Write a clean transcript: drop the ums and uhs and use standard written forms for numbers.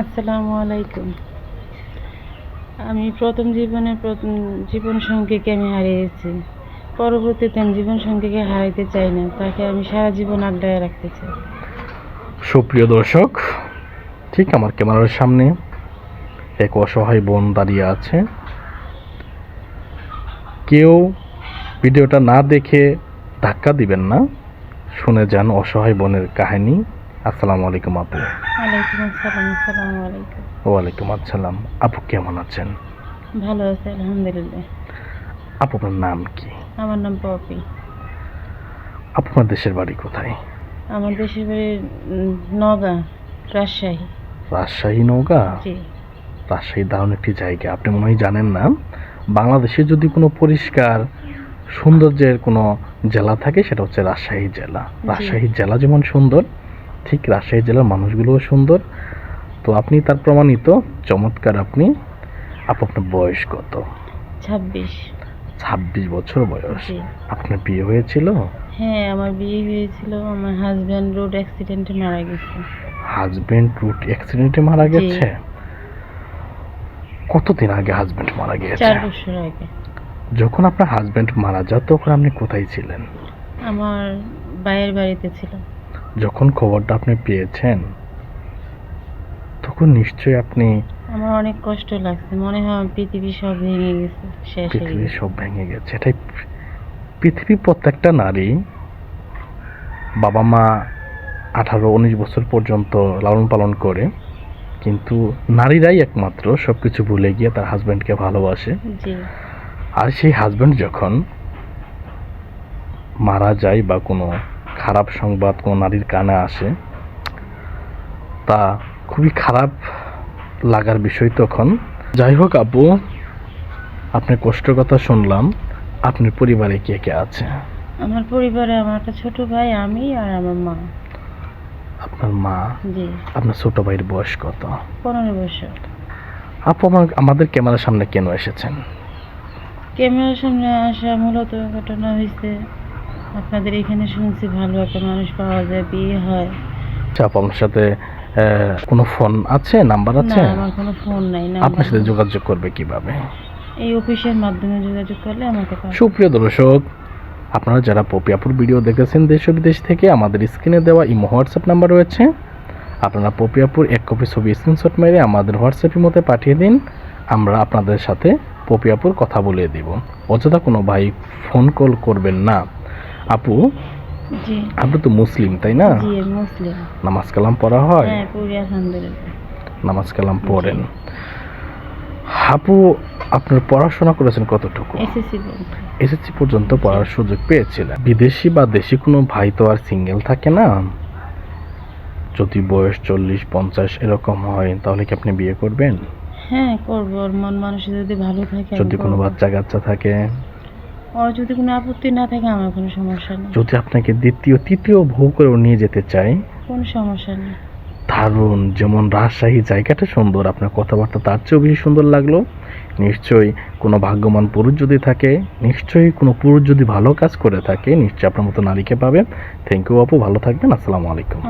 আসসালামু আলাইকুম। আমি প্রথম জীবন সঙ্গীকে আমি হারিয়েছি। পরবর্তীতে আমি জীবন সঙ্গীকে হারাইতে চাই না, তাকে আমি সারা জীবন আগলায় রাখতে চাই। সুপ্রিয় দর্শক, ঠিক আমার ক্যামেরার সামনে এক অসহায় বোন দাঁড়িয়ে আছে। কেউ ভিডিওটা না দেখে ধাক্কা দিবেন না, শুনে যান অসহায় বোনের কাহিনী। আসসালামু আলাইকুম আপু। ওয়ালাইকুম আসসালাম। আসসালামু আলাইকুম। ওয়ালাইকুম আসসালাম। আপু কেমন আছেন? ভালো আছে আলহামদুলিল্লাহ। আপু আপনার নাম কি? আমার নাম পপি। আপু আপনার দেশের বাড়ি কোথায়? আমার দেশের বাড়ি নওগাঁ, রাজশাহী। রাজশাহী, নওগাঁ? জি। রাজশাহী দারুণ একটি জায়গা। আপনি মনে হয় জানেন না, বাংলাদেশে যদি কোনো পরিষ্কার সৌন্দর্যের কোনো জেলা থাকে সেটা হচ্ছে রাজশাহী জেলা। রাজশাহী জেলা যেমন সুন্দর, ঠিক রাজশাহী জেলার মানুষগুলোও সুন্দর। তো আপনি তার প্রমাণিত চমৎকার। আপনি আপনার বয়স কত? 26। 26 বছর বয়স। জি। আপনার বিয়ে হয়েছিল? হ্যাঁ, আমার বিয়ে হয়েছিল। আমার হাজব্যান্ড রোড অ্যাক্সিডেন্টে মারা গেছে। হাজবেন্ড রোড অ্যাক্সিডেন্টে মারা গেছে? কতদিন আগে হাজবেন্ড মারা গিয়েছে? 4 বছর আগে। যখন আপনার হাজবেন্ড মারা যায় তখন আপনি কোথায় ছিলেন? আমার ভাইয়ের বাড়িতে ছিল। যখন খবরটা আপনি পেয়েছেন তখন নিশ্চয়ই আপনি... আমার অনেক কষ্ট লাগছে, মনে হয় পৃথিবী সব ভেঙে গেছে, শেষ হয়ে পৃথিবী গেছে। সব ভেঙে গেছে। এটাই পৃথিবীর প্রত্যেকটা নারী বাবা মা 18-19 বছর পর্যন্ত লালন পালন করে, কিন্তু নারীরাই একমাত্র সবকিছু ভুলে গিয়ে তার হাজবেন্ডকে ভালোবাসে। জি। আর সেই হাজবেন্ড যখন মারা যায় বা কোনো খারাপ সংবাদ কোনো নারীর কানে আসে, তা খুবই খারাপ লাগার বিষয় তখন। যাই হোক আপু, আপনার কষ্টের কথা শুনলাম। আপনার পরিবারে কে কে আছে? আমার পরিবারে আমার একটা ছোট ভাই, আমি আর আমার মা। আপনার মা? জি। আপনার ছোট ভাইয়ের বয়স কত? 15 বছর। আপু আমাদের ক্যামেরার সামনে কেন এসেছেন? ক্যামেরার সামনে আসা মূলত ঘটনা হয়েছে, আপনাদের এখানে শুনছি ভালো একটা মানুষ পাওয়া যায়, বিয়ে হয়। আচ্ছা আপু, আপনার সাথে কোনো ফোন আছে, নাম্বার আছে? না, আমার কোনো ফোন নাই, আপনার নাম্বার সাথে নাই। যোগাযোগ করবে কিভাবে? এই অফিসের মাধ্যমে যোগাযোগ করলে আমাকে পাবে। সুপ্রিয় দর্শক, আপনারা যারা পপি আপুর ভিডিও দেখেছেন দেশ ও বিদেশ থেকে, আমাদের স্ক্রিনে দেওয়া ইমো হোয়াটসঅ্যাপ নাম্বার রয়েছে। আপনারা পপি আপুর এক কপি ছবি স্ক্রিনশট মেরে আমাদের হোয়াটসঅ্যাপের মধ্যে পাঠিয়ে দিন। আমরা আপনাদের সাথে পপি আপুর কথা বলিয়ে দিব। অযথা কোনো ভাই ফোন কল করবেন না। আপু, জি। আপনি তো মুসলিম তাই না? জি, মুসলিম। নামাজ কালাম পড়া হয়? হ্যাঁ, পড়ি আলহামদুলিল্লাহ। নামাজ কালাম পড়েন। আপু, আপনার পড়াশোনা করেছেন কতটুকু? এসএসসি পর্যন্ত পড়ার সুযোগ পেয়েছিলেন। বিদেশি বা দেশি কোনো ভাই তো আর সিঙ্গেল থাকে না। যদি বয়স 40-50 এরকম হয় তাহলে কি আপনি বিয়ে করবেন? হ্যাঁ, করবো। ওর মন মানসিক যদি ভালো থাকে, যদি কোনো বাচ্চা কাচ্চা থাকে? ওর যদি কোনো আপত্তি না থাকে আমার কোনো সমস্যা নেই। যদি আপনাকে দ্বিতীয় তৃতীয় বউ করে নিয়ে যেতে চায়? কোনো সমস্যা নেই। দারুণ। যেমন রাজশাহী জায়গাটা সুন্দর, আপনার কথাবার্তা তার চেয়েও বেশি সুন্দর লাগলো। নিশ্চয়ই কোনো ভাগ্যবান পুরুষ যদি থাকে, নিশ্চয়ই কোনো পুরুষ যদি ভালো কাজ করে থাকে, নিশ্চয়ই আপনার মতো নারীকে পাবে। থ্যাংক ইউ আপু, ভালো থাকবেন। আসসালামু আলাইকুম।